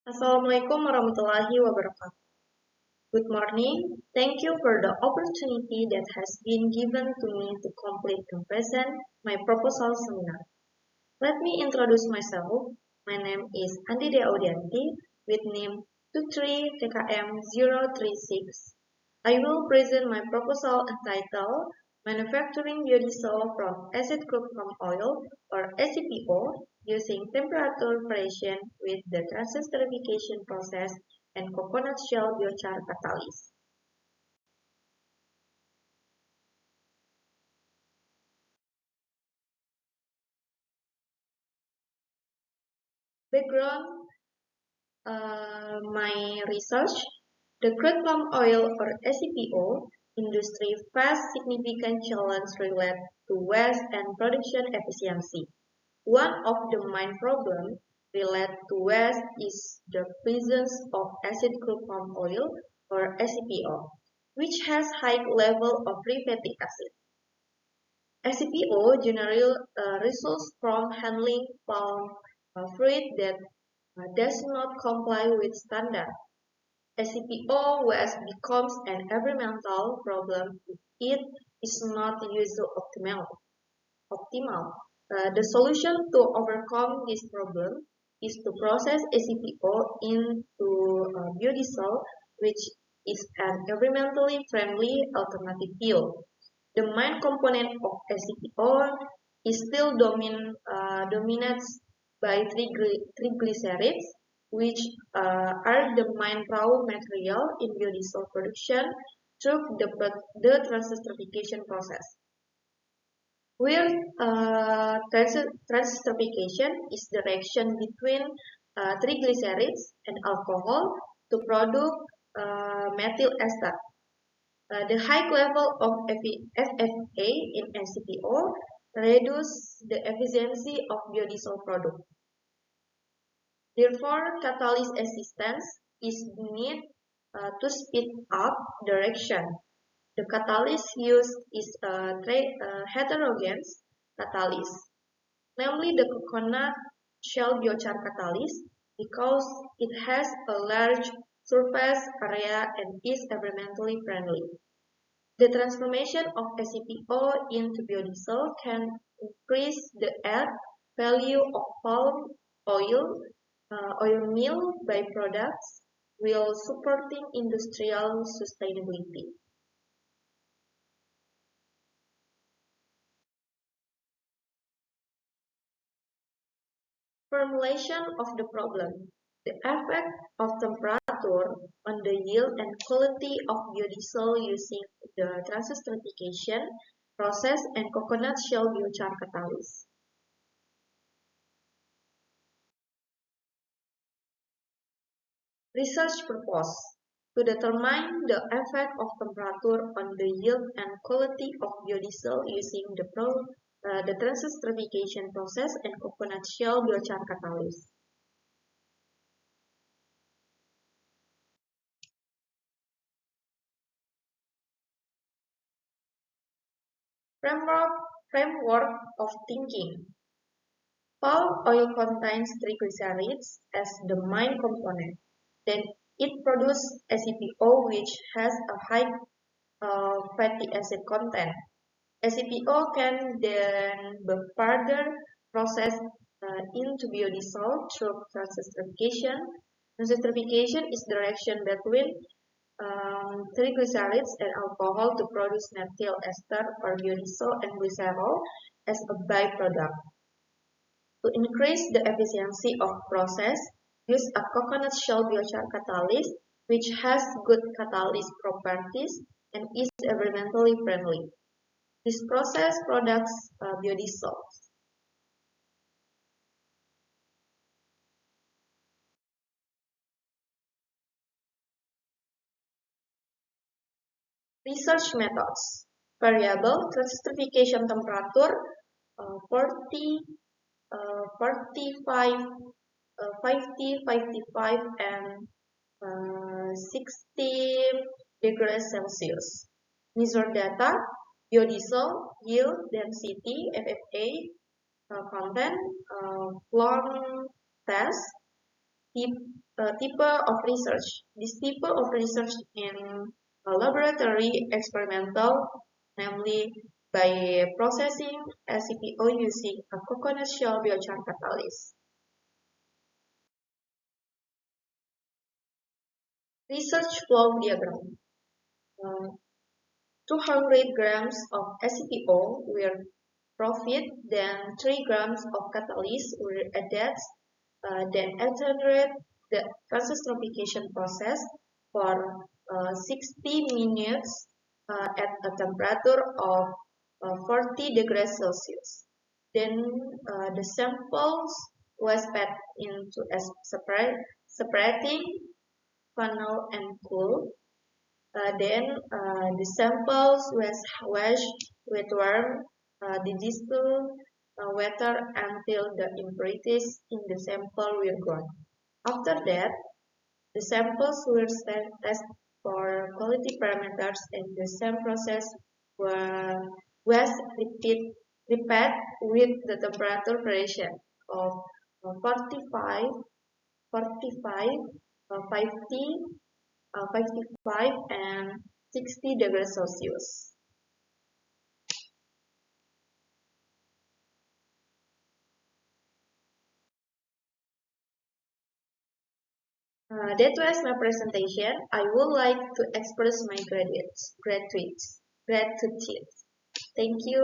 Assalamualaikum warahmatullahi wabarakatuh. Good morning. Thank you for the opportunity that has been given to me to complete and present my proposal seminar. Let me introduce myself. My name is Andida Audianti with name 23TKM036. I will present my proposal entitled Manufacturing Biodiesel from Acid Crude Palm Oil or ACPO using temperature variation with the transesterification process and coconut shell biochar catalyst. Background, my research, the crude palm oil or ACPO industry face significant challenges related to waste and production efficiency. One of the main problems related to waste is the presence of acid crude palm oil or ACPO, which has high level of free fatty acid. ACPO generally results from handling palm fruit that does not comply with standard. ACPO waste becomes an environmental problem if it is not used optimal. The solution to overcome this problem is to process ACPO into biodiesel, which is an environmentally friendly alternative fuel. The main component of ACPO is still dominated by triglycerides, which are the main raw material in biodiesel production through the transesterification process. Where transesterification is the reaction between triglycerides and alcohol to produce methyl ester. The high level of FFA in ACPO reduces the efficiency of biodiesel product. Therefore, catalyst assistance is needed to speed up the reaction. The catalyst used is a heterogeneous catalyst, namely the coconut shell biochar catalyst, because it has a large surface area and is environmentally friendly. The transformation of ACPO into biodiesel can increase the add value of palm oil, oil meal byproducts, while supporting industrial sustainability. Formulation of the problem. The effect of temperature on the yield and quality of biodiesel using the transesterification process and coconut shell biochar catalyst. Research purpose to determine the effect of temperature on the yield and quality of biodiesel using the transesterification process and coconut shell biochar catalyst. Framework of thinking. Palm oil contains triglycerides as the main component. Then it produces ACPO, which has a high fatty acid content. ACPO can then be further processed into biodiesel through transesterification. Transesterification is the reaction between triglycerides and alcohol to produce methyl ester or biodiesel and glycerol as a byproduct. To increase the efficiency of process, use a coconut shell biochar catalyst which has good catalyst properties and is environmentally friendly. This process products biodiesel. Research methods. Variable transesterification temperature 40, 45, 50, 55, and 60 degrees Celsius. Measure data, biodiesel, yield, density, FFA, content, long test, type of research. This type of research in a laboratory experimental, namely by processing SCPO using a coconut shell biochar catalyst. Research flow diagram. Uh, 200 grams of SCPO were profit, then 3 grams of catalyst were added, then 800 the process purification process for 60 minutes at a temperature of 40 degrees Celsius. Then the samples was fed into a separating funnel and cooled. Then the samples was washed with warm distilled water until the impurities in the sample were gone. After that, the samples were tested for quality parameters and the same process was repeated with the temperature variation of 45, 45, 50, 55 and 60 degrees Celsius. That was my presentation. I would like to express my gratitude. Thank you.